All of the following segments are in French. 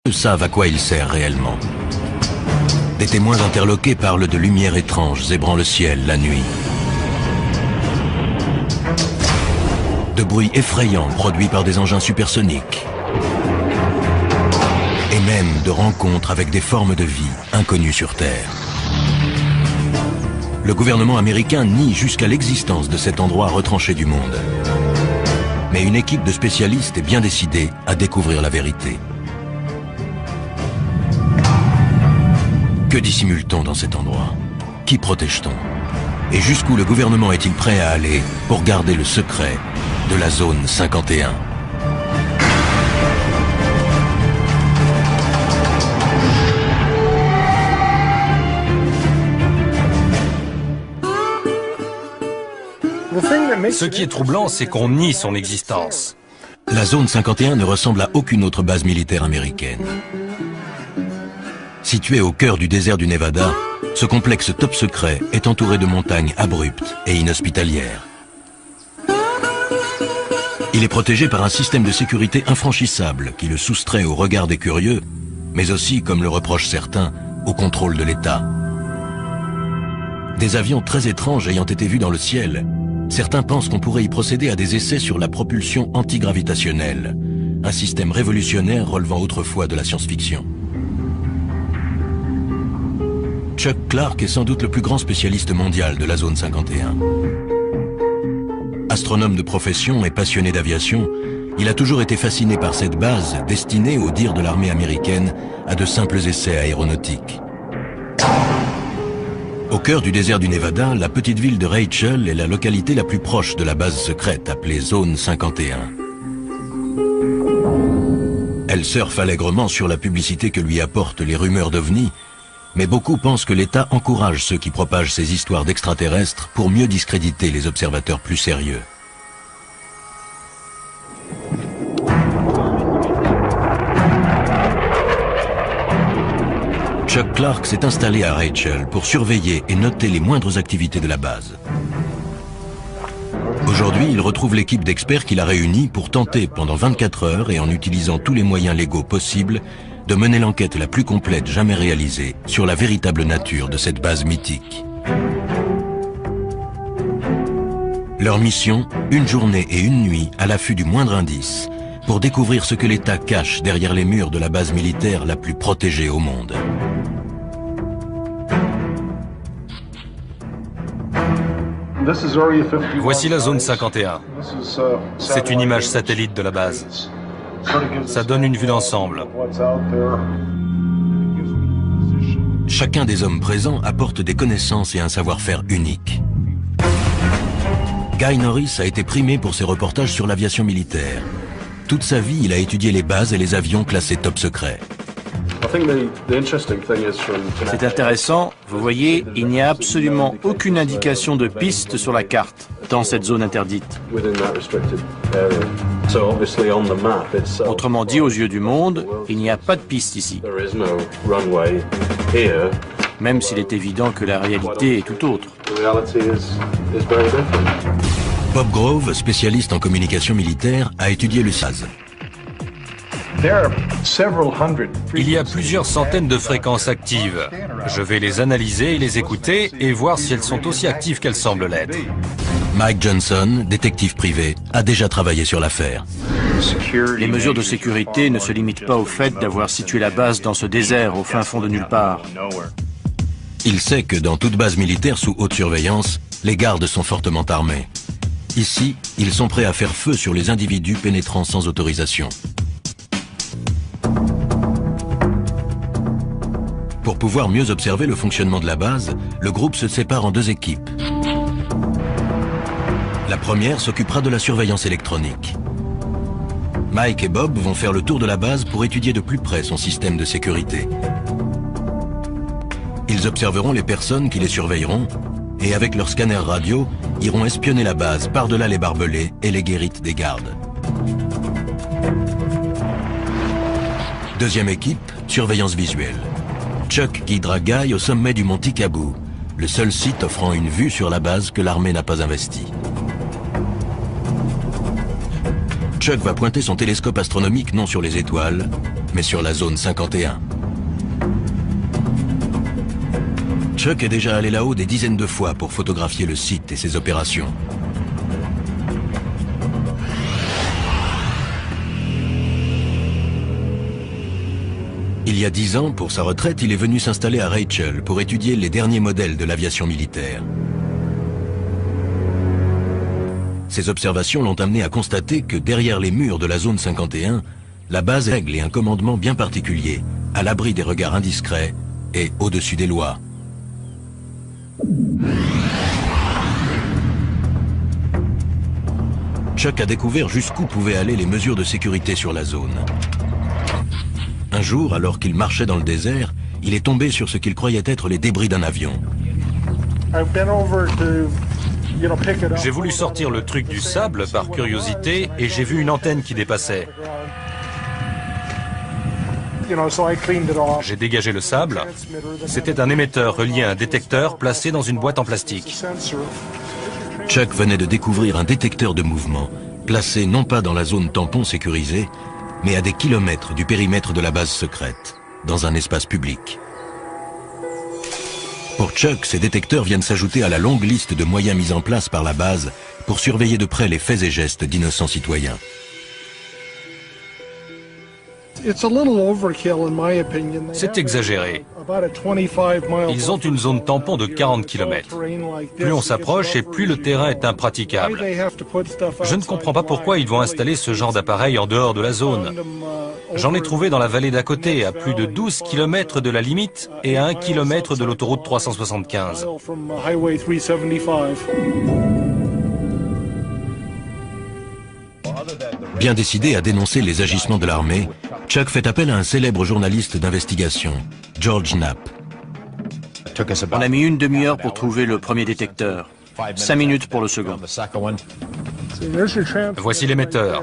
Peu savent à quoi il sert réellement. Des témoins interloqués parlent de lumières étranges zébrant le ciel la nuit. De bruits effrayants produits par des engins supersoniques. Et même de rencontres avec des formes de vie inconnues sur Terre. Le gouvernement américain nie jusqu'à l'existence de cet endroit retranché du monde. Mais une équipe de spécialistes est bien décidée à découvrir la vérité. Que dissimule-t-on dans cet endroit? Qui protège-t-on? Et jusqu'où le gouvernement est-il prêt à aller pour garder le secret de la zone 51? Ce qui est troublant, c'est qu'on nie son existence. La zone 51 ne ressemble à aucune autre base militaire américaine. Situé au cœur du désert du Nevada, ce complexe top secret est entouré de montagnes abruptes et inhospitalières. Il est protégé par un système de sécurité infranchissable qui le soustrait au regard des curieux, mais aussi, comme le reprochent certains, au contrôle de l'État. Des avions très étranges ayant été vus dans le ciel, certains pensent qu'on pourrait y procéder à des essais sur la propulsion antigravitationnelle, un système révolutionnaire relevant autrefois de la science-fiction. Chuck Clark est sans doute le plus grand spécialiste mondial de la zone 51. Astronome de profession et passionné d'aviation, il a toujours été fasciné par cette base destinée, au dire de l'armée américaine, à de simples essais aéronautiques. Au cœur du désert du Nevada, la petite ville de Rachel est la localité la plus proche de la base secrète appelée Zone 51. Elle surfe allègrement sur la publicité que lui apportent les rumeurs d'OVNI, mais beaucoup pensent que l'État encourage ceux qui propagent ces histoires d'extraterrestres pour mieux discréditer les observateurs plus sérieux. Chuck Clark s'est installé à Rachel pour surveiller et noter les moindres activités de la base. Aujourd'hui, il retrouve l'équipe d'experts qu'il a réunie pour tenter pendant 24 heures et en utilisant tous les moyens légaux possibles de mener l'enquête la plus complète jamais réalisée sur la véritable nature de cette base mythique. Leur mission, une journée et une nuit à l'affût du moindre indice, pour découvrir ce que l'État cache derrière les murs de la base militaire la plus protégée au monde. Voici la zone 51. C'est une image satellite de la base. Ça donne une vue d'ensemble. Chacun des hommes présents apporte des connaissances et un savoir-faire unique. Guy Norris a été primé pour ses reportages sur l'aviation militaire. Toute sa vie, il a étudié les bases et les avions classés top secret. C'est intéressant, vous voyez, il n'y a absolument aucune indication de piste sur la carte dans cette zone interdite. Autrement dit, aux yeux du monde, il n'y a pas de piste ici. Même s'il est évident que la réalité est tout autre. Bob Grove, spécialiste en communication militaire, a étudié le SAS. Il y a plusieurs centaines de fréquences actives. Je vais les analyser et les écouter et voir si elles sont aussi actives qu'elles semblent l'être. Mike Johnson, détective privé, a déjà travaillé sur l'affaire. Les mesures de sécurité ne se limitent pas au fait d'avoir situé la base dans ce désert au fin fond de nulle part. Il sait que dans toute base militaire sous haute surveillance, les gardes sont fortement armés. Ici, ils sont prêts à faire feu sur les individus pénétrant sans autorisation. Pour pouvoir mieux observer le fonctionnement de la base, le groupe se sépare en deux équipes. La première s'occupera de la surveillance électronique. Mike et Bob vont faire le tour de la base pour étudier de plus près son système de sécurité. Ils observeront les personnes qui les surveilleront et avec leur scanner radio, iront espionner la base par-delà les barbelés et les guérites des gardes. Deuxième équipe, surveillance visuelle. Chuck guidera Guy au sommet du mont Tikaboo, le seul site offrant une vue sur la base que l'armée n'a pas investie. Chuck va pointer son télescope astronomique non sur les étoiles, mais sur la zone 51. Chuck est déjà allé là-haut des dizaines de fois pour photographier le site et ses opérations. Il y a 10 ans, pour sa retraite, il est venu s'installer à Rachel pour étudier les derniers modèles de l'aviation militaire. Ces observations l'ont amené à constater que derrière les murs de la zone 51, la base règle et un commandement bien particulier, à l'abri des regards indiscrets et au-dessus des lois. Chuck a découvert jusqu'où pouvaient aller les mesures de sécurité sur la zone. Un jour, alors qu'il marchait dans le désert, il est tombé sur ce qu'il croyait être les débris d'un avion. J'ai voulu sortir le truc du sable par curiosité et j'ai vu une antenne qui dépassait. J'ai dégagé le sable. C'était un émetteur relié à un détecteur placé dans une boîte en plastique. Chuck venait de découvrir un détecteur de mouvement, placé non pas dans la zone tampon sécurisée, mais à des kilomètres du périmètre de la base secrète, dans un espace public. Pour Chuck, ces détecteurs viennent s'ajouter à la longue liste de moyens mis en place par la base pour surveiller de près les faits et gestes d'innocents citoyens. C'est exagéré. Ils ont une zone tampon de 40 km. Plus on s'approche et plus le terrain est impraticable. Je ne comprends pas pourquoi ils vont installer ce genre d'appareil en dehors de la zone. J'en ai trouvé dans la vallée d'à côté, à plus de 12 km de la limite et à 1 km de l'autoroute 375. Bien décidé à dénoncer les agissements de l'armée, Chuck fait appel à un célèbre journaliste d'investigation, George Knapp. On a mis une demi-heure pour trouver le premier détecteur. 5 minutes pour le second. Voici l'émetteur.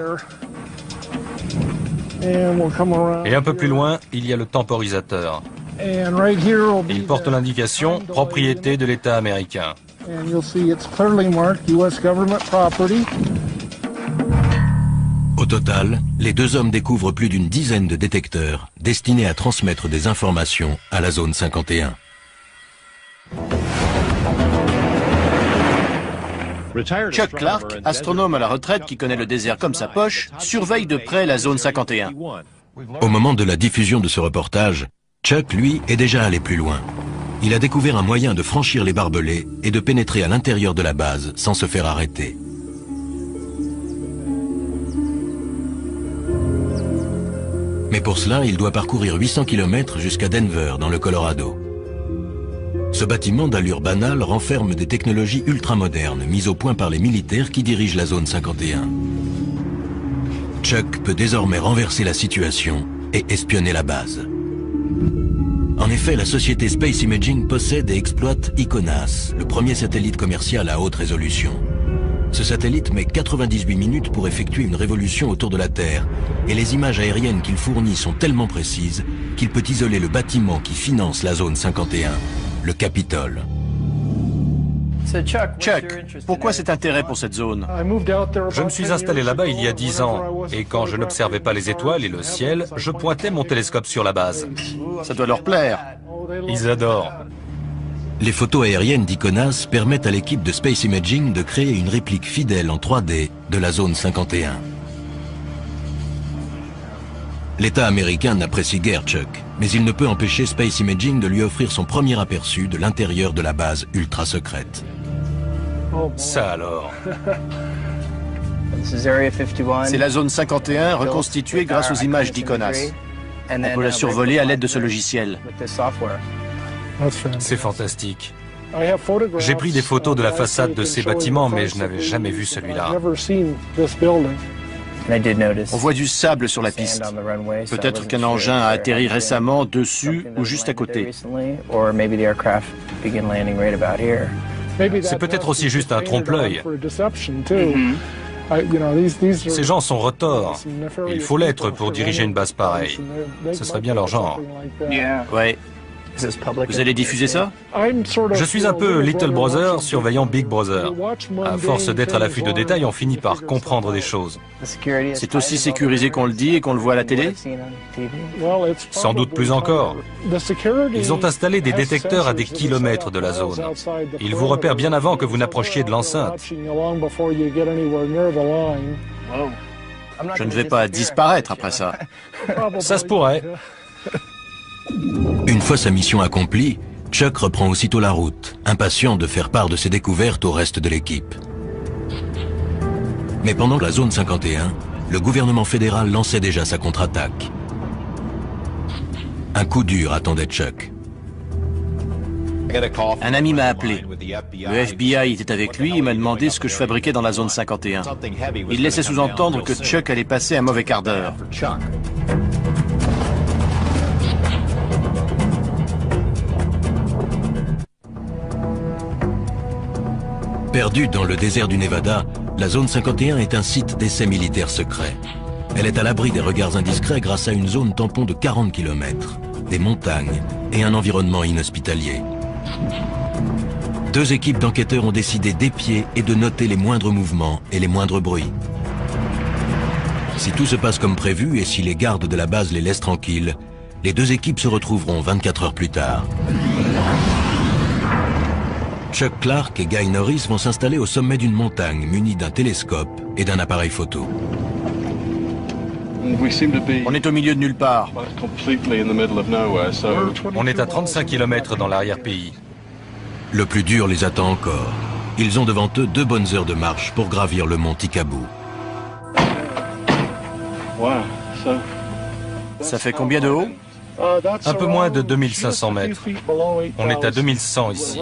Et un peu plus loin, il y a le temporisateur. Il porte l'indication « Propriété de l'État américain ». Au total, les deux hommes découvrent plus d'une dizaine de détecteurs destinés à transmettre des informations à la zone 51. Chuck Clark, astronome à la retraite qui connaît le désert comme sa poche, surveille de près la zone 51. Au moment de la diffusion de ce reportage, Chuck, lui, est déjà allé plus loin. Il a découvert un moyen de franchir les barbelés et de pénétrer à l'intérieur de la base sans se faire arrêter. Mais pour cela, il doit parcourir 800 km jusqu'à Denver, dans le Colorado. Ce bâtiment d'allure banale renferme des technologies ultramodernes mises au point par les militaires qui dirigent la zone 51. Chuck peut désormais renverser la situation et espionner la base. En effet, la société Space Imaging possède et exploite ICONAS, le premier satellite commercial à haute résolution. Ce satellite met 98 minutes pour effectuer une révolution autour de la Terre, et les images aériennes qu'il fournit sont tellement précises qu'il peut isoler le bâtiment qui finance la zone 51, le Capitole. Chuck, pourquoi cet intérêt pour cette zone? Je me suis installé là-bas il y a 10 ans, et quand je n'observais pas les étoiles et le ciel, je pointais mon télescope sur la base. Ça doit leur plaire. Ils adorent. Les photos aériennes d'ICONAS permettent à l'équipe de Space Imaging de créer une réplique fidèle en 3D de la zone 51. L'État américain n'apprécie guère Chuck, mais il ne peut empêcher Space Imaging de lui offrir son premier aperçu de l'intérieur de la base ultra secrète. Ça alors. C'est la zone 51 reconstituée grâce aux images d'ICONAS. On peut la survoler à l'aide de ce logiciel. C'est fantastique. J'ai pris des photos de la façade de ces bâtiments, mais je n'avais jamais vu celui-là. On voit du sable sur la piste. Peut-être qu'un engin a atterri récemment dessus ou juste à côté. C'est peut-être aussi juste un trompe-l'œil. Ces gens sont retors. Il faut l'être pour diriger une base pareille. Ce serait bien leur genre. Ouais. Vous allez diffuser ça? Je suis un peu Little Brother surveillant Big Brother. À force d'être à l'affût de détails, on finit par comprendre des choses. C'est aussi sécurisé qu'on le dit et qu'on le voit à la télé? Sans doute plus encore. Ils ont installé des détecteurs à des kilomètres de la zone. Ils vous repèrent bien avant que vous n'approchiez de l'enceinte. Je ne vais pas disparaître après ça. Ça se pourrait. Une fois sa mission accomplie, Chuck reprend aussitôt la route, impatient de faire part de ses découvertes au reste de l'équipe. Mais pendant la zone 51, le gouvernement fédéral lançait déjà sa contre-attaque. Un coup dur attendait Chuck. Un ami m'a appelé. Le FBI était avec lui et m'a demandé ce que je fabriquais dans la zone 51. Il laissait sous-entendre que Chuck allait passer un mauvais quart d'heure. Perdue dans le désert du Nevada, la zone 51 est un site d'essai militaire secret. Elle est à l'abri des regards indiscrets grâce à une zone tampon de 40 km, des montagnes et un environnement inhospitalier. Deux équipes d'enquêteurs ont décidé d'épier et de noter les moindres mouvements et les moindres bruits. Si tout se passe comme prévu et si les gardes de la base les laissent tranquilles, les deux équipes se retrouveront 24 heures plus tard. Chuck Clark et Guy Norris vont s'installer au sommet d'une montagne munis d'un télescope et d'un appareil photo. On est au milieu de nulle part. On est à 35 km dans l'arrière-pays. Le plus dur les attend encore. Ils ont devant eux 2 bonnes heures de marche pour gravir le mont Tikabou. Ça fait combien de haut? Un peu moins de 2500 mètres. On est à 2100 ici.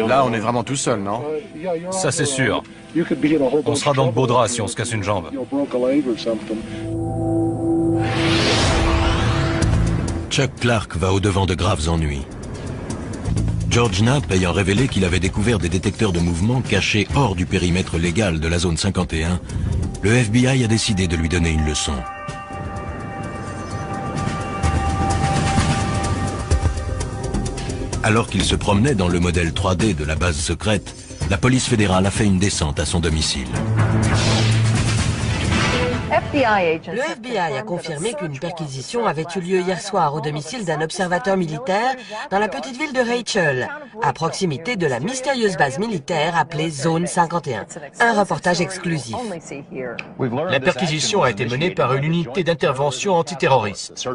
Là, on est vraiment tout seul, non? Ça, c'est sûr. On sera dans le beau drap si on se casse une jambe. Chuck Clark va au-devant de graves ennuis. George Knapp ayant révélé qu'il avait découvert des détecteurs de mouvement cachés hors du périmètre légal de la zone 51, le FBI a décidé de lui donner une leçon. Alors qu'il se promenait dans le modèle 3D de la base secrète, la police fédérale a fait une descente à son domicile. Le FBI a confirmé qu'une perquisition avait eu lieu hier soir au domicile d'un observateur militaire dans la petite ville de Rachel, à proximité de la mystérieuse base militaire appelée Zone 51. Un reportage exclusif. La perquisition a été menée par une unité d'intervention antiterroriste.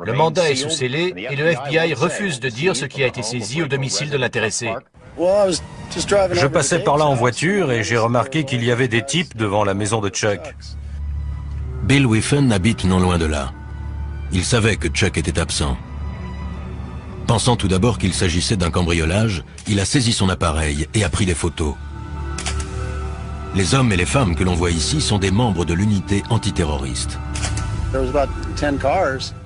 Le mandat est sous scellé et le FBI refuse de dire ce qui a été saisi au domicile de l'intéressé. Je passais par là en voiture et j'ai remarqué qu'il y avait des types devant la maison de Chuck. Bill Whiffen habite non loin de là. Il savait que Chuck était absent. Pensant tout d'abord qu'il s'agissait d'un cambriolage, il a saisi son appareil et a pris des photos. Les hommes et les femmes que l'on voit ici sont des membres de l'unité antiterroriste.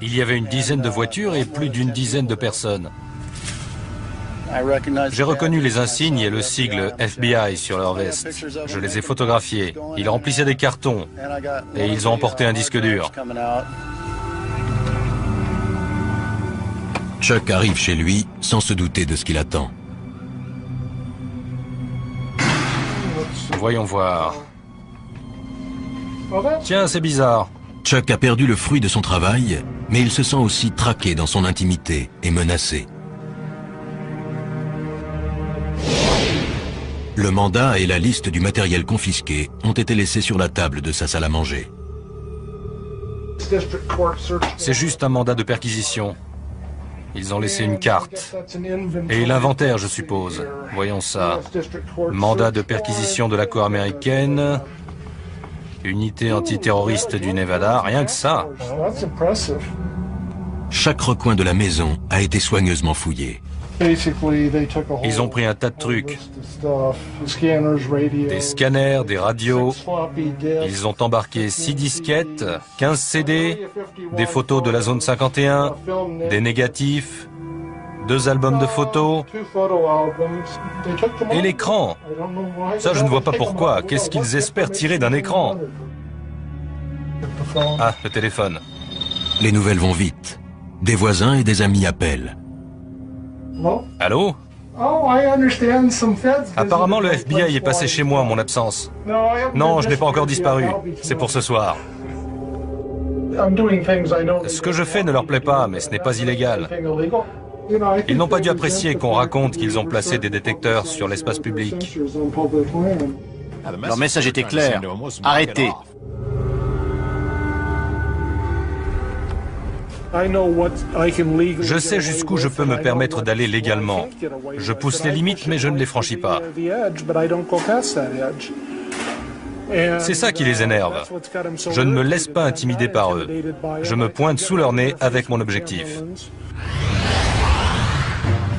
Il y avait une dizaine de voitures et plus d'une dizaine de personnes. J'ai reconnu les insignes et le sigle FBI sur leur veste. Je les ai photographiés. Ils remplissaient des cartons et ils ont emporté un disque dur. Chuck arrive chez lui sans se douter de ce qu'il attend. Voyons voir. Tiens, c'est bizarre. Chuck a perdu le fruit de son travail, mais il se sent aussi traqué dans son intimité et menacé. Le mandat et la liste du matériel confisqué ont été laissés sur la table de sa salle à manger. C'est juste un mandat de perquisition. Ils ont laissé une carte. Et l'inventaire, je suppose. Voyons ça. Mandat de perquisition de la Cour américaine. Unité antiterroriste du Nevada. Rien que ça. Chaque recoin de la maison a été soigneusement fouillé. Ils ont pris un tas de trucs. Des scanners, des radios. Ils ont embarqué 6 disquettes, 15 CD, des photos de la zone 51, des négatifs, 2 albums de photos et l'écran. Ça, je ne vois pas pourquoi. Qu'est-ce qu'ils espèrent tirer d'un écran? Ah, le téléphone. Les nouvelles vont vite. Des voisins et des amis appellent. Allô? Apparemment, le FBI est passé chez moi en mon absence. Non, je n'ai pas encore disparu. C'est pour ce soir. Ce que je fais ne leur plaît pas, mais ce n'est pas illégal. Ils n'ont pas dû apprécier qu'on raconte qu'ils ont placé des détecteurs sur l'espace public. Leur message était clair. Arrêtez. Je sais jusqu'où je peux me permettre d'aller légalement. Je pousse les limites, mais je ne les franchis pas. C'est ça qui les énerve. Je ne me laisse pas intimider par eux. Je me pointe sous leur nez avec mon objectif.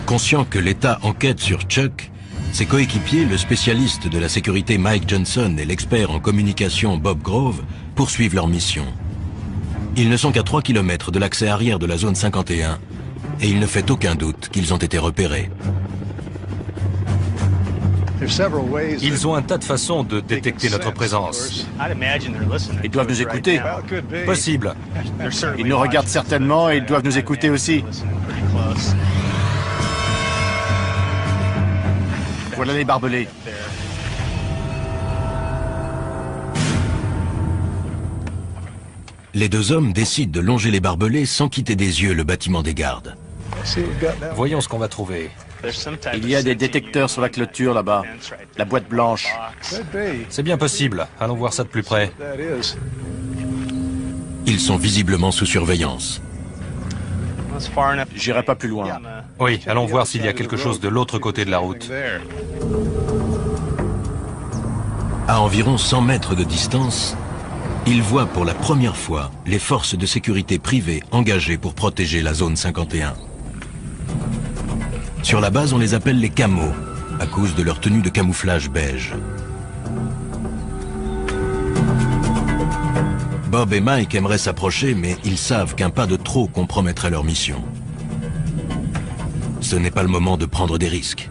Conscient que l'État enquête sur Chuck, ses coéquipiers, le spécialiste de la sécurité Mike Johnson et l'expert en communication Bob Grove, poursuivent leur mission. Ils ne sont qu'à 3 km de l'accès arrière de la zone 51 et il ne fait aucun doute qu'ils ont été repérés. Ils ont un tas de façons de détecter notre présence. Ils doivent nous écouter. Possible. Ils nous regardent certainement et ils doivent nous écouter aussi. Voilà les barbelés. Les deux hommes décident de longer les barbelés sans quitter des yeux le bâtiment des gardes. Voyons ce qu'on va trouver. Il y a des détecteurs sur la clôture là-bas. La boîte blanche. C'est bien possible. Allons voir ça de plus près. Ils sont visiblement sous surveillance. J'irai pas plus loin. Oui, allons voir s'il y a quelque chose de l'autre côté de la route. À environ 100 mètres de distance, ils voient pour la première fois les forces de sécurité privées engagées pour protéger la zone 51. Sur la base, on les appelle les camos, à cause de leur tenue de camouflage beige. Bob et Mike aimeraient s'approcher, mais ils savent qu'un pas de trop compromettrait leur mission. Ce n'est pas le moment de prendre des risques.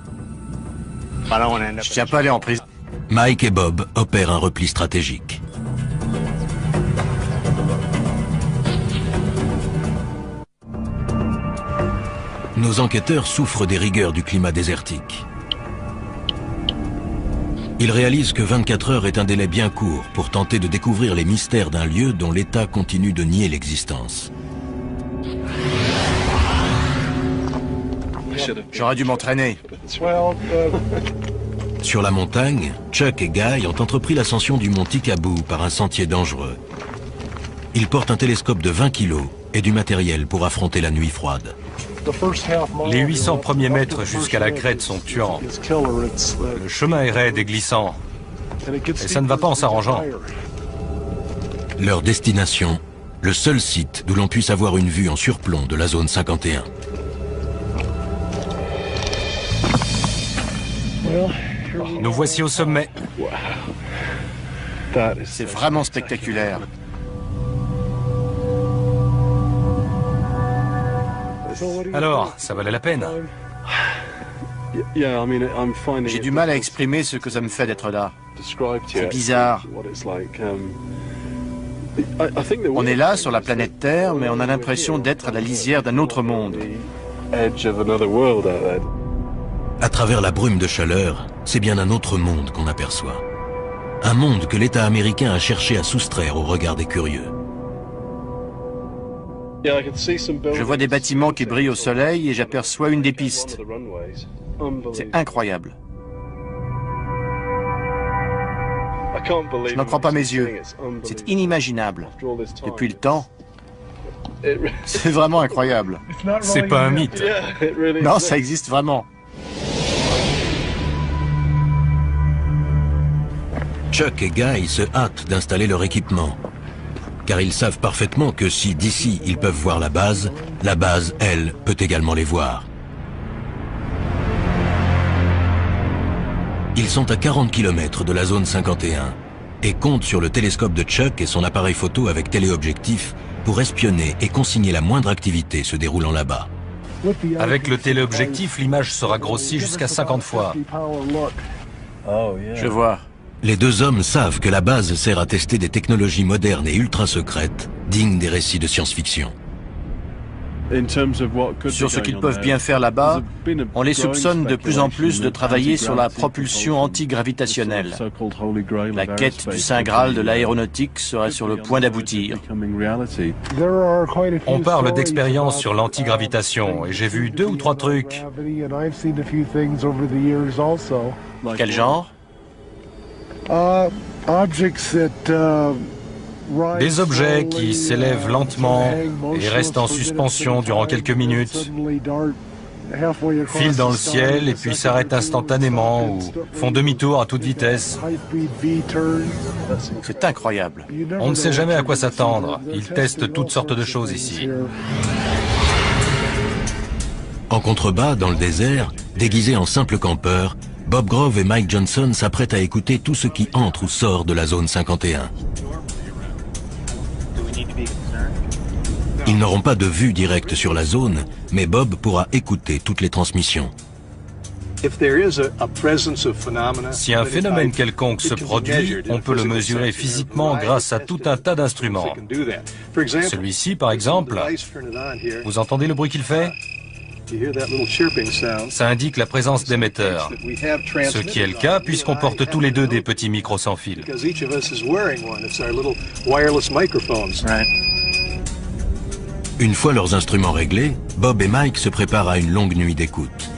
Je tiens pas à aller en prison. Mike et Bob opèrent un repli stratégique. Nos enquêteurs souffrent des rigueurs du climat désertique. Ils réalisent que 24 heures est un délai bien court pour tenter de découvrir les mystères d'un lieu dont l'État continue de nier l'existence. J'aurais dû m'entraîner. Sur la montagne, Chuck et Guy ont entrepris l'ascension du mont Tikabou par un sentier dangereux. Ils portent un télescope de 20 kg et du matériel pour affronter la nuit froide. Les 800 premiers mètres jusqu'à la crête sont tuants. Le chemin est raide et glissant. Et ça ne va pas en s'arrangeant. Leur destination, le seul site d'où l'on puisse avoir une vue en surplomb de la zone 51. Nous voici au sommet. C'est vraiment spectaculaire. Alors, ça valait la peine. J'ai du mal à exprimer ce que ça me fait d'être là. C'est bizarre. On est là, sur la planète Terre, mais on a l'impression d'être à la lisière d'un autre monde. À travers la brume de chaleur, c'est bien un autre monde qu'on aperçoit. Un monde que l'État américain a cherché à soustraire au regard des curieux. Je vois des bâtiments qui brillent au soleil et j'aperçois une des pistes. C'est incroyable. Je n'en crois pas mes yeux. C'est inimaginable. Depuis le temps, c'est vraiment incroyable. C'est pas un mythe. Non, ça existe vraiment. Chuck et Guy se hâtent d'installer leur équipement. Car ils savent parfaitement que si d'ici ils peuvent voir la base, elle, peut également les voir. Ils sont à 40 km de la zone 51 et comptent sur le télescope de Chuck et son appareil photo avec téléobjectif pour espionner et consigner la moindre activité se déroulant là-bas. Avec le téléobjectif, l'image sera grossie jusqu'à 50 fois. Je vois. Les deux hommes savent que la base sert à tester des technologies modernes et ultra secrètes, dignes des récits de science-fiction. Sur ce qu'ils peuvent bien faire là-bas, on les soupçonne de plus en plus de travailler sur la propulsion antigravitationnelle. La quête du Saint Graal de l'aéronautique serait sur le point d'aboutir. On parle d'expérience sur l'antigravitation et j'ai vu 2 ou 3 trucs. Quel genre? Des objets qui s'élèvent lentement et restent en suspension durant quelques minutes, filent dans le ciel et puis s'arrêtent instantanément ou font demi-tour à toute vitesse. C'est incroyable. On ne sait jamais à quoi s'attendre. Ils testent toutes sortes de choses ici. En contrebas, dans le désert, déguisés en simples campeurs, Bob Grove et Mike Johnson s'apprêtent à écouter tout ce qui entre ou sort de la zone 51. Ils n'auront pas de vue directe sur la zone, mais Bob pourra écouter toutes les transmissions. Si un phénomène quelconque se produit, on peut le mesurer physiquement grâce à tout un tas d'instruments. Celui-ci, par exemple, vous entendez le bruit qu'il fait? Ça indique la présence d'émetteurs, ce qui est le cas puisqu'on porte tous les deux des petits micros sans fil. Une fois leurs instruments réglés, Bob et Mike se préparent à une longue nuit d'écoute.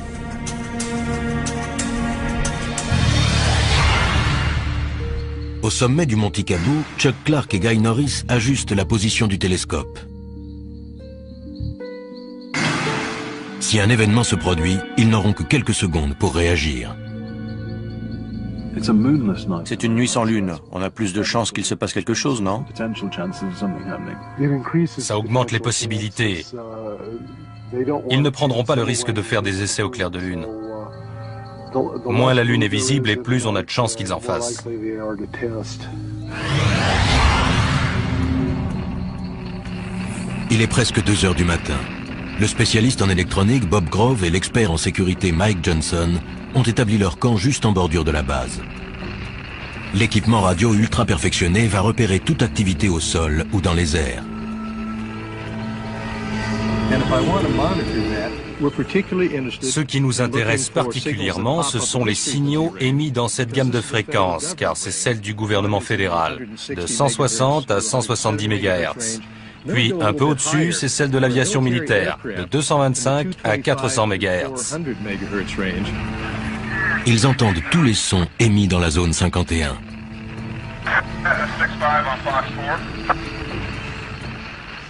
Au sommet du Mont Ticaboo, Chuck Clark et Guy Norris ajustent la position du télescope. Si un événement se produit, ils n'auront que quelques secondes pour réagir. C'est une nuit sans lune. On a plus de chances qu'il se passe quelque chose, non? Ça augmente les possibilités. Ils ne prendront pas le risque de faire des essais au clair de lune. Moins la lune est visible et plus on a de chances qu'ils en fassent. Il est presque 2 heures du matin. Le spécialiste en électronique Bob Grove et l'expert en sécurité Mike Johnson ont établi leur camp juste en bordure de la base. L'équipement radio ultra perfectionné va repérer toute activité au sol ou dans les airs. Ce qui nous intéresse particulièrement, ce sont les signaux émis dans cette gamme de fréquences, car c'est celle du gouvernement fédéral, de 160 à 170 MHz. Puis, un peu au-dessus, c'est celle de l'aviation militaire, de 225 à 400 MHz. Ils entendent tous les sons émis dans la zone 51.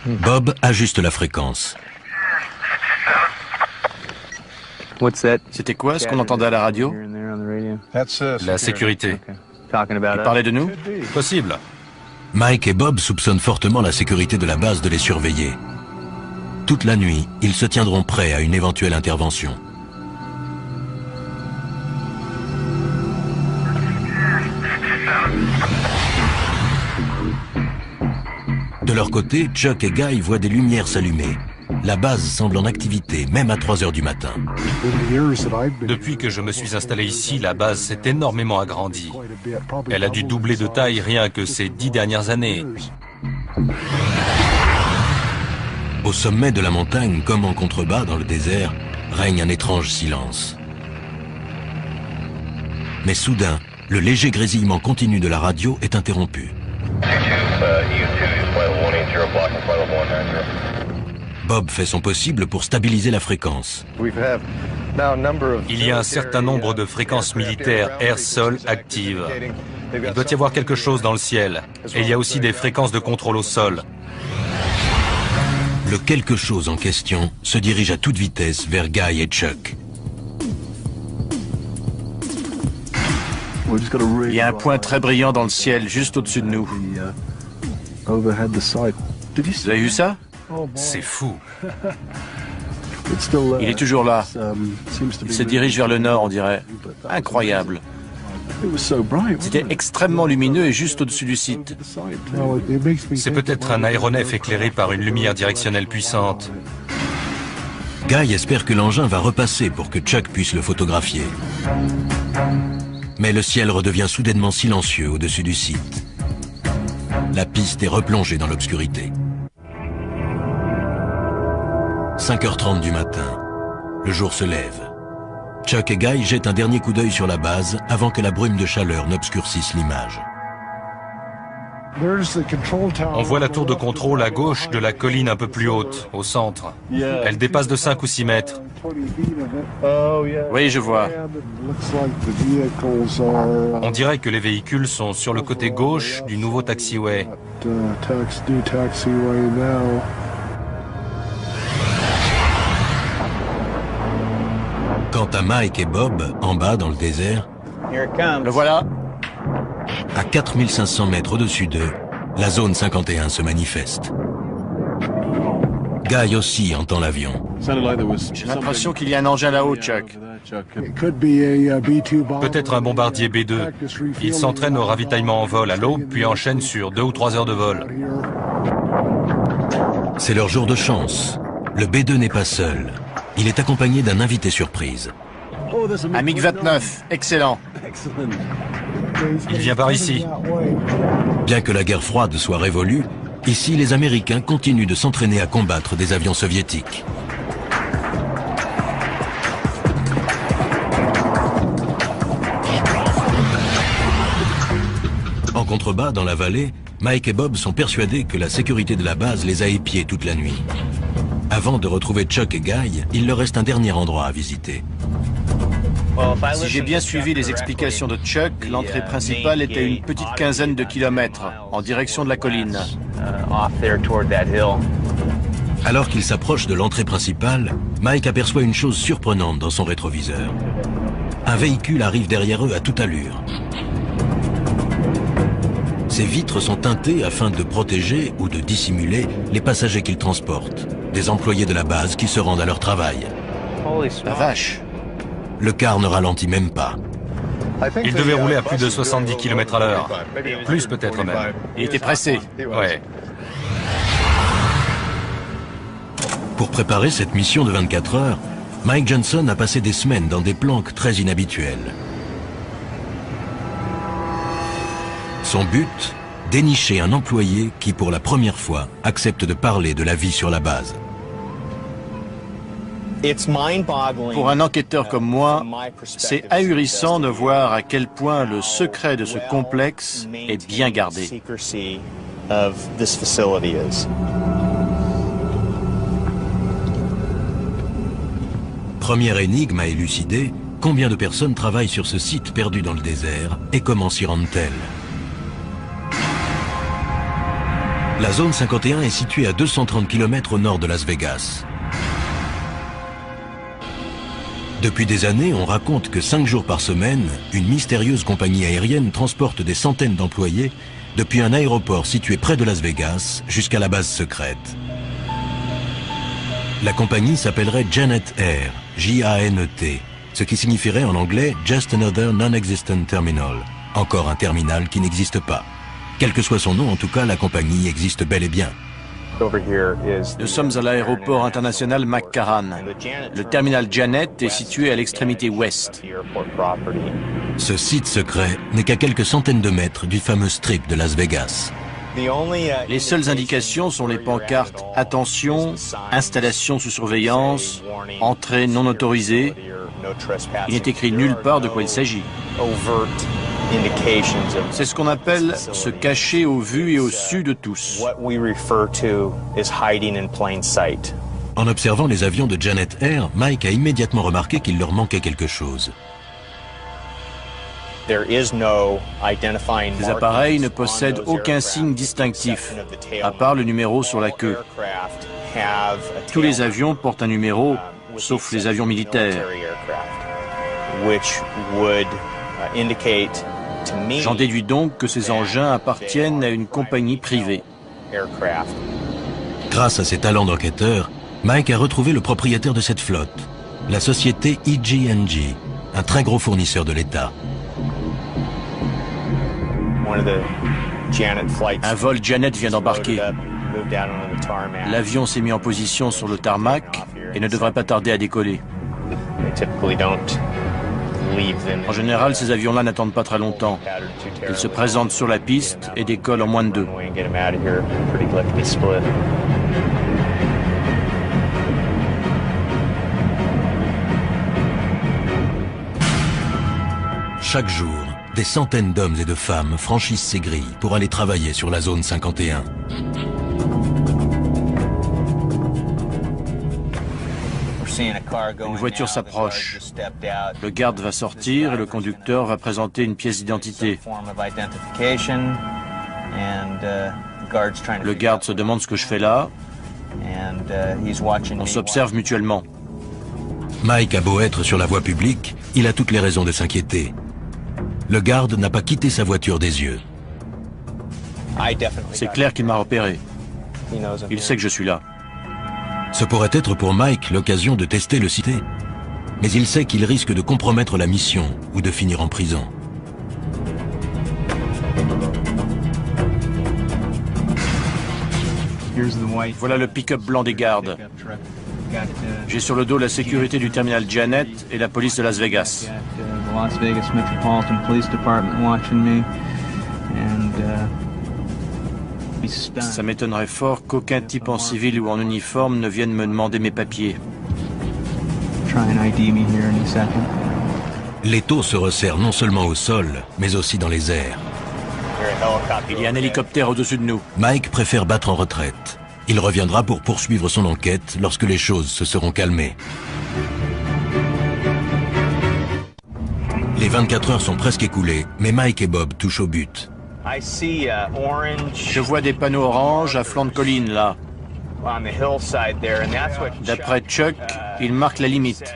Bob ajuste la fréquence. C'était quoi ce qu'on entendait à la radio? La sécurité. Il parlait de nous? Possible. Mike et Bob soupçonnent fortement la sécurité de la base de les surveiller. Toute la nuit, ils se tiendront prêts à une éventuelle intervention. De leur côté, Chuck et Guy voient des lumières s'allumer. La base semble en activité, même à 3 heures du matin. Depuis que je me suis installé ici, la base s'est énormément agrandie. Elle a dû doubler de taille rien que ces 10 dernières années. Au sommet de la montagne, comme en contrebas dans le désert, règne un étrange silence. Mais soudain, le léger grésillement continu de la radio est interrompu. Bob fait son possible pour stabiliser la fréquence. Il y a un certain nombre de fréquences militaires air-sol actives. Il doit y avoir quelque chose dans le ciel. Et il y a aussi des fréquences de contrôle au sol. Le quelque chose en question se dirige à toute vitesse vers Guy et Chuck. Il y a un point très brillant dans le ciel, juste au-dessus de nous. Vous avez vu ça? C'est fou. Il est toujours là. Il se dirige vers le nord, on dirait. Incroyable. C'était extrêmement lumineux et juste au-dessus du site. C'est peut-être un aéronef éclairé par une lumière directionnelle puissante. Guy espère que l'engin va repasser pour que Chuck puisse le photographier. Mais le ciel redevient soudainement silencieux au-dessus du site. La piste est replongée dans l'obscurité. 5h30 du matin. Le jour se lève. Chuck et Guy jettent un dernier coup d'œil sur la base avant que la brume de chaleur n'obscurcisse l'image. On voit la tour de contrôle à gauche de la colline un peu plus haute, au centre. Elle dépasse de 5 ou 6 mètres. Oui, je vois. On dirait que les véhicules sont sur le côté gauche du nouveau taxiway. Quant à Mike et Bob, en bas dans le désert, Le voilà. à 4500 mètres au-dessus d'eux, la zone 51 se manifeste. Guy aussi entend l'avion. J'ai l'impression qu'il y a un engin là-haut, Chuck. Peut-être un bombardier B-2. Il s'entraîne au ravitaillement en vol à l'aube, puis enchaîne sur 2 ou 3 heures de vol. C'est leur jour de chance. Le B-2 n'est pas seul. Il est accompagné d'un invité surprise. Un MiG-29, excellent. Il vient par ici. Bien que la guerre froide soit révolue, ici les Américains continuent de s'entraîner à combattre des avions soviétiques. En contrebas, dans la vallée, Mike et Bob sont persuadés que la sécurité de la base les a épiés toute la nuit. Avant de retrouver Chuck et Guy, il leur reste un dernier endroit à visiter. Si j'ai bien suivi les explications de Chuck, l'entrée principale est à une petite quinzaine de kilomètres, en direction de la colline. Alors qu'il s'approche de l'entrée principale, Mike aperçoit une chose surprenante dans son rétroviseur. Un véhicule arrive derrière eux à toute allure. Ses vitres sont teintées afin de protéger ou de dissimuler les passagers qu'ils transportent, des employés de la base qui se rendent à leur travail. La vache. Le car ne ralentit même pas. Il devait rouler à plus de 70 km à l'heure. Plus peut-être même. Il était pressé. Ouais. Pour préparer cette mission de 24 heures, Mike Johnson a passé des semaines dans des planques très inhabituelles. Son but, dénicher un employé qui, pour la première fois, accepte de parler de la vie sur la base. Pour un enquêteur comme moi, c'est ahurissant de voir à quel point le secret de ce complexe est bien gardé. Première énigme à élucider, combien de personnes travaillent sur ce site perdu dans le désert et comment s'y rendent-elles? La zone 51 est située à 230 km au nord de Las Vegas. Depuis des années, on raconte que 5 jours par semaine, une mystérieuse compagnie aérienne transporte des centaines d'employés depuis un aéroport situé près de Las Vegas jusqu'à la base secrète. La compagnie s'appellerait Janet Air, J-A-N-E-T, ce qui signifierait en anglais « Just Another Non-Existent Terminal », encore un terminal qui n'existe pas. Quel que soit son nom, en tout cas, la compagnie existe bel et bien. Nous sommes à l'aéroport international McCarran. Le terminal Janet est situé à l'extrémité ouest. Ce site secret n'est qu'à quelques centaines de mètres du fameux strip de Las Vegas. Les seules indications sont les pancartes « Attention »,« Installation sous surveillance »,« Entrée non autorisée ». Il n'est écrit nulle part de quoi il s'agit. C'est ce qu'on appelle se cacher au vu et au su de tous. En observant les avions de Janet Air, Mike a immédiatement remarqué qu'il leur manquait quelque chose. Ces appareils ne possèdent aucun signe distinctif, à part le numéro sur la queue. Tous les avions portent un numéro, sauf les avions militaires. J'en déduis donc que ces engins appartiennent à une compagnie privée. Grâce à ses talents d'enquêteur, Mike a retrouvé le propriétaire de cette flotte, la société EG&G, un très gros fournisseur de l'État. Un vol Janet vient d'embarquer. L'avion s'est mis en position sur le tarmac et ne devrait pas tarder à décoller. En général, ces avions-là n'attendent pas très longtemps. Ils se présentent sur la piste et décollent en moins de 2. Chaque jour, des centaines d'hommes et de femmes franchissent ces grilles pour aller travailler sur la zone 51. Une voiture s'approche. Le garde va sortir et le conducteur va présenter une pièce d'identité. Le garde se demande ce que je fais là. On s'observe mutuellement. Mike a beau être sur la voie publique, il a toutes les raisons de s'inquiéter. Le garde n'a pas quitté sa voiture des yeux. C'est clair qu'il m'a repéré. Il sait que je suis là. Ce pourrait être pour Mike l'occasion de tester le cité. Mais il sait qu'il risque de compromettre la mission ou de finir en prison. Voilà le pick-up blanc des gardes. J'ai sur le dos la sécurité du terminal Janet et la police de Las Vegas. Ça m'étonnerait fort qu'aucun type en civil ou en uniforme ne vienne me demander mes papiers. L'étau se resserre non seulement au sol, mais aussi dans les airs. Il y a un hélicoptère au-dessus de nous. Mike préfère battre en retraite. Il reviendra pour poursuivre son enquête lorsque les choses se seront calmées. Les 24 heures sont presque écoulées, mais Mike et Bob touchent au but. Je vois des panneaux orange à flanc de colline, là. D'après Chuck, ils marquent la limite.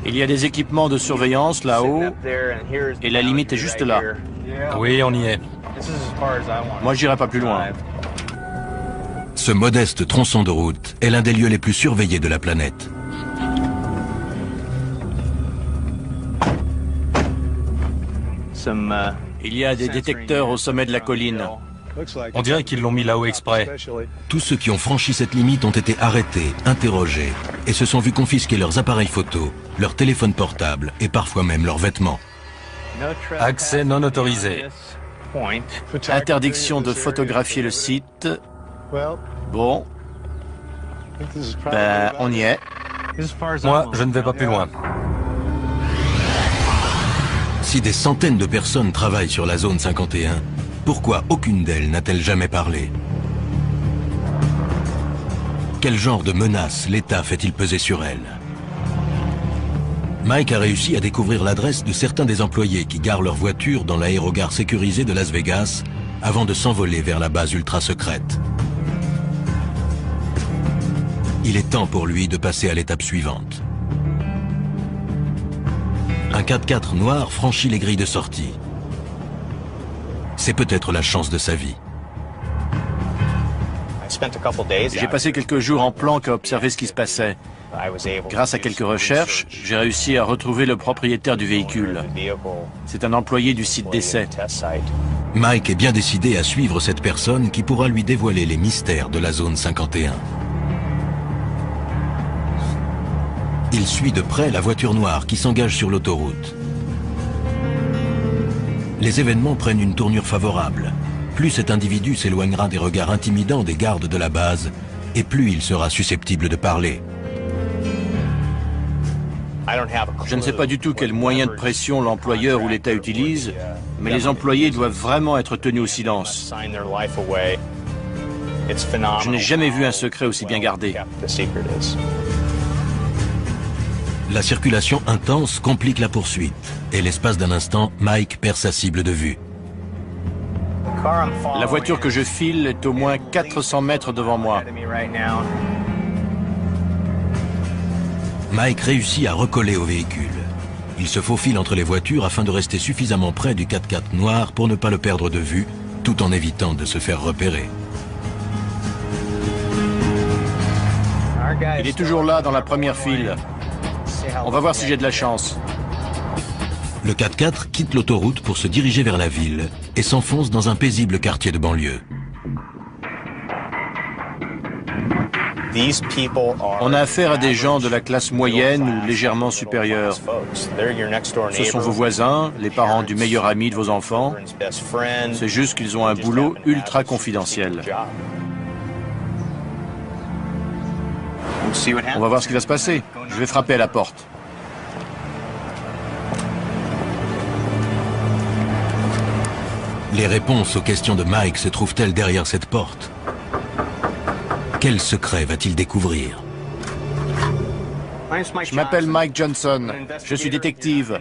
Il y a des équipements de surveillance là-haut, et la limite est juste là. Oui, on y est. Moi, j'irai pas plus loin. Ce modeste tronçon de route est l'un des lieux les plus surveillés de la planète. Il y a des détecteurs au sommet de la colline. On dirait qu'ils l'ont mis là-haut exprès. Tous ceux qui ont franchi cette limite ont été arrêtés, interrogés, et se sont vus confisquer leurs appareils photos, leurs téléphones portables et parfois même leurs vêtements. Accès non autorisé. Interdiction de photographier le site. Bon. Ben, on y est. Moi, je ne vais pas plus loin. Si des centaines de personnes travaillent sur la zone 51, pourquoi aucune d'elles n'a-t-elle jamais parlé? Quel genre de menace l'État fait-il peser sur elles? Mike a réussi à découvrir l'adresse de certains des employés qui garent leur voiture dans l'aérogare sécurisé de Las Vegas avant de s'envoler vers la base ultra secrète. Il est temps pour lui de passer à l'étape suivante. Un 4x4 noir franchit les grilles de sortie. C'est peut-être la chance de sa vie. J'ai passé quelques jours en planque à observer ce qui se passait. Grâce à quelques recherches, j'ai réussi à retrouver le propriétaire du véhicule. C'est un employé du site d'essai. Mike est bien décidé à suivre cette personne qui pourra lui dévoiler les mystères de la zone 51. Il suit de près la voiture noire qui s'engage sur l'autoroute. Les événements prennent une tournure favorable. Plus cet individu s'éloignera des regards intimidants des gardes de la base, et plus il sera susceptible de parler. Je ne sais pas du tout quel moyen de pression l'employeur ou l'État utilise, mais les employés doivent vraiment être tenus au silence. Je n'ai jamais vu un secret aussi bien gardé. La circulation intense complique la poursuite, et l'espace d'un instant, Mike perd sa cible de vue. La voiture que je file est au moins 400 mètres devant moi. Mike réussit à recoller au véhicule. Il se faufile entre les voitures afin de rester suffisamment près du 4x4 noir pour ne pas le perdre de vue, tout en évitant de se faire repérer. Il est toujours là dans la première file. On va voir si j'ai de la chance. Le 4x4 quitte l'autoroute pour se diriger vers la ville et s'enfonce dans un paisible quartier de banlieue. On a affaire à des gens de la classe moyenne ou légèrement supérieure. Ce sont vos voisins, les parents du meilleur ami de vos enfants. C'est juste qu'ils ont un boulot ultra confidentiel. On va voir ce qui va se passer. Je vais frapper à la porte. Les réponses aux questions de Mike se trouvent-elles derrière cette porte? Quel secret va-t-il découvrir? Je m'appelle Mike Johnson. Je suis détective.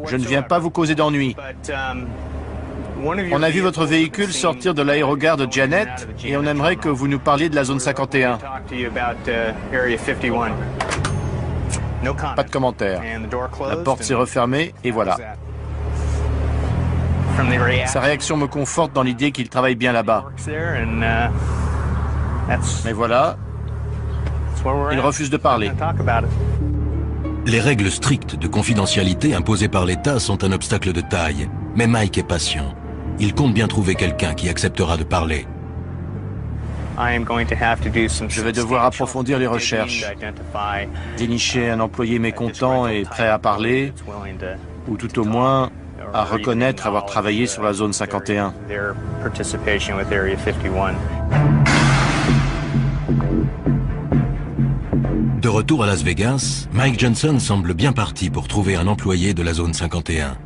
Je ne viens pas vous causer d'ennuis. On a vu votre véhicule sortir de l'aérogare de Janet et on aimerait que vous nous parliez de la zone 51. Pas de commentaire. La porte s'est refermée et voilà. Sa réaction me conforte dans l'idée qu'il travaille bien là-bas. Mais voilà, il refuse de parler. Les règles strictes de confidentialité imposées par l'État sont un obstacle de taille, mais Mike est patient. Il compte bien trouver quelqu'un qui acceptera de parler. Je vais devoir approfondir les recherches, dénicher un employé mécontent et prêt à parler, ou tout au moins à reconnaître avoir travaillé sur la zone 51. De retour à Las Vegas, Mike Johnson semble bien parti pour trouver un employé de la zone 51.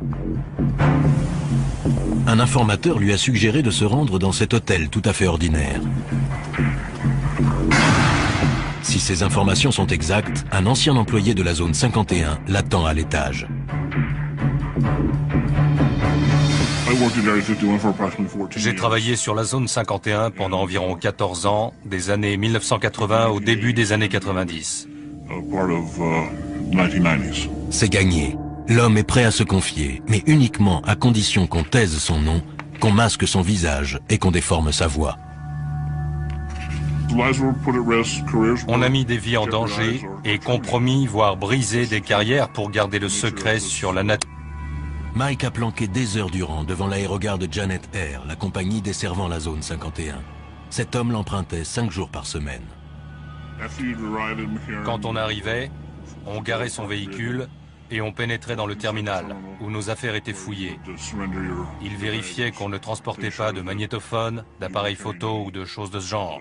Un informateur lui a suggéré de se rendre dans cet hôtel tout à fait ordinaire. Si ces informations sont exactes, un ancien employé de la zone 51 l'attend à l'étage. J'ai travaillé sur la zone 51 pendant environ 14 ans, des années 1980 au début des années 90. C'est gagné. L'homme est prêt à se confier, mais uniquement à condition qu'on taise son nom, qu'on masque son visage et qu'on déforme sa voix. On a mis des vies en danger et compromis, voire brisé des carrières pour garder le secret sur la nature. Mike a planqué des heures durant devant l'aérogare de Janet Air, la compagnie desservant la zone 51. Cet homme l'empruntait 5 jours par semaine. Quand on arrivait, on garait son véhicule et on pénétrait dans le terminal, où nos affaires étaient fouillées. Il vérifiait qu'on ne transportait pas de magnétophone, d'appareils photo ou de choses de ce genre.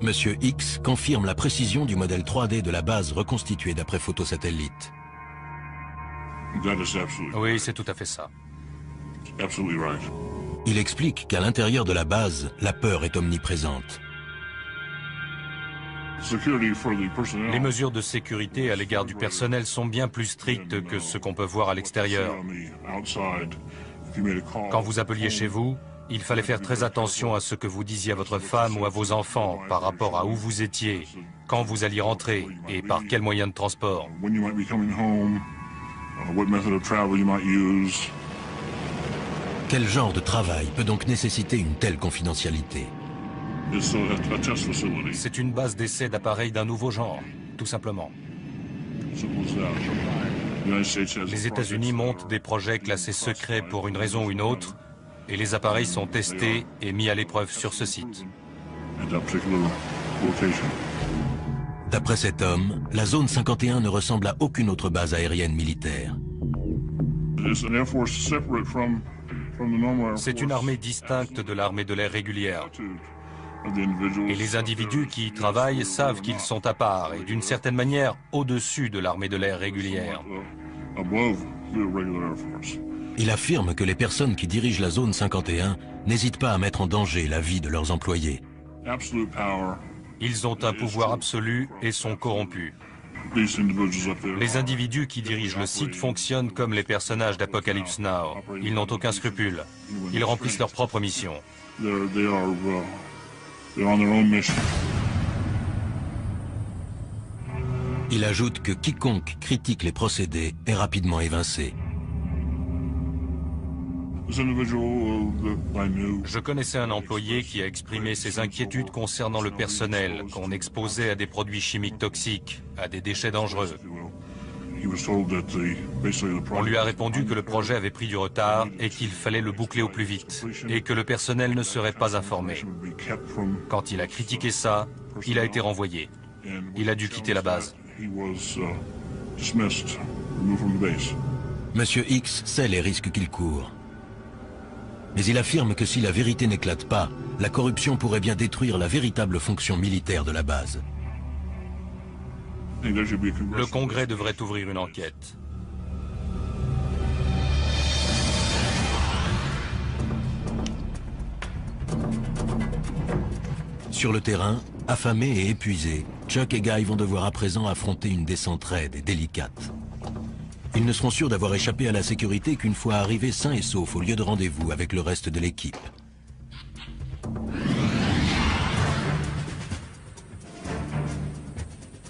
Monsieur X confirme la précision du modèle 3D de la base reconstituée d'après photosatellite. Oui, c'est tout à fait ça. Il explique qu'à l'intérieur de la base, la peur est omniprésente. Les mesures de sécurité à l'égard du personnel sont bien plus strictes que ce qu'on peut voir à l'extérieur. Quand vous appeliez chez vous, il fallait faire très attention à ce que vous disiez à votre femme ou à vos enfants par rapport à où vous étiez, quand vous alliez rentrer et par quel moyen de transport. Quel genre de travail peut donc nécessiter une telle confidentialité? C'est une base d'essai d'appareils d'un nouveau genre, tout simplement. Les États-Unis montent des projets classés secrets pour une raison ou une autre, et les appareils sont testés et mis à l'épreuve sur ce site. D'après cet homme, la zone 51 ne ressemble à aucune autre base aérienne militaire. C'est une armée distincte de l'armée de l'air régulière. Et les individus qui y travaillent savent qu'ils sont à part et d'une certaine manière au-dessus de l'armée de l'air régulière. Il affirme que les personnes qui dirigent la zone 51 n'hésitent pas à mettre en danger la vie de leurs employés. Ils ont un pouvoir absolu et sont corrompus. Les individus qui dirigent le site fonctionnent comme les personnages d'Apocalypse Now. Ils n'ont aucun scrupule. Ils remplissent leur propre mission. Il ajoute que quiconque critique les procédés est rapidement évincé. Je connaissais un employé qui a exprimé ses inquiétudes concernant le personnel qu'on exposait à des produits chimiques toxiques, à des déchets dangereux. On lui a répondu que le projet avait pris du retard et qu'il fallait le boucler au plus vite, et que le personnel ne serait pas informé. Quand il a critiqué ça, il a été renvoyé. Il a dû quitter la base. Monsieur X sait les risques qu'il court. Mais il affirme que si la vérité n'éclate pas, la corruption pourrait bien détruire la véritable fonction militaire de la base. Le Congrès devrait ouvrir une enquête. Sur le terrain, affamés et épuisés, Chuck et Guy vont devoir à présent affronter une descente raide et délicate. Ils ne seront sûrs d'avoir échappé à la sécurité qu'une fois arrivés sains et saufs au lieu de rendez-vous avec le reste de l'équipe.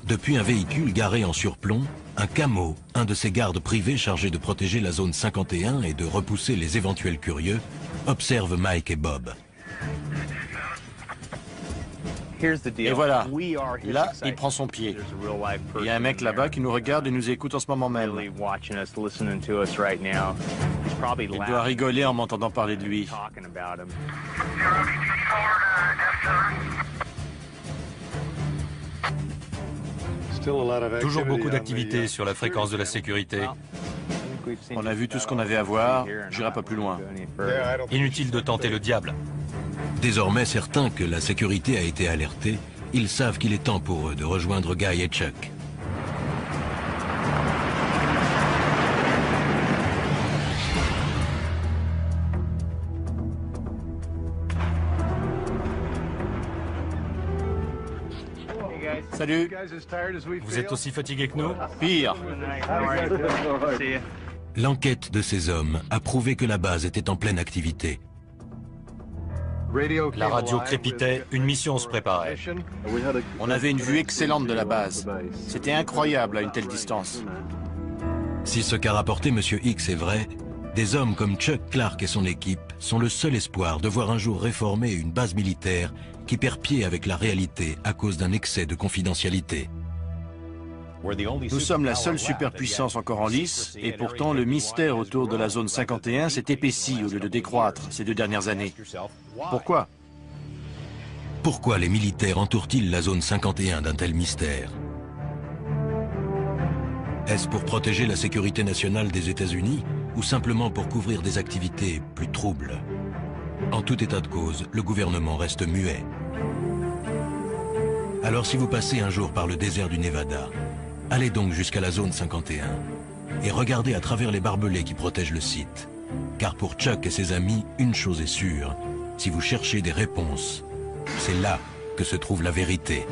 Depuis un véhicule garé en surplomb, un camo, un de ces gardes privés chargés de protéger la zone 51 et de repousser les éventuels curieux, observe Mike et Bob. Et voilà, là, il prend son pied. Il y a un mec là-bas qui nous regarde et nous écoute en ce moment même. Il doit rigoler en m'entendant parler de lui. Toujours beaucoup d'activités sur la fréquence de la sécurité. On a vu tout ce qu'on avait à voir, j'irai pas plus loin. Inutile de tenter le diable. Désormais certains que la sécurité a été alertée, ils savent qu'il est temps pour eux de rejoindre Guy et Chuck. Salut. Vous êtes aussi fatigué que nous? Pire. L'enquête de ces hommes a prouvé que la base était en pleine activité. La radio crépitait, une mission se préparait. On avait une vue excellente de la base. C'était incroyable à une telle distance. Si ce qu'a rapporté M. X est vrai, des hommes comme Chuck Clark et son équipe sont le seul espoir de voir un jour réformer une base militaire qui perd pied avec la réalité à cause d'un excès de confidentialité. Nous sommes la seule superpuissance encore en lice, et pourtant le mystère autour de la zone 51 s'est épaissi au lieu de décroître ces 2 dernières années. Pourquoi? Pourquoi les militaires entourent-ils la zone 51 d'un tel mystère? Est-ce pour protéger la sécurité nationale des États-Unis ou simplement pour couvrir des activités plus troubles? En tout état de cause, le gouvernement reste muet. Alors si vous passez un jour par le désert du Nevada, allez donc jusqu'à la zone 51 et regardez à travers les barbelés qui protègent le site. Car pour Chuck et ses amis, une chose est sûre, si vous cherchez des réponses, c'est là que se trouve la vérité.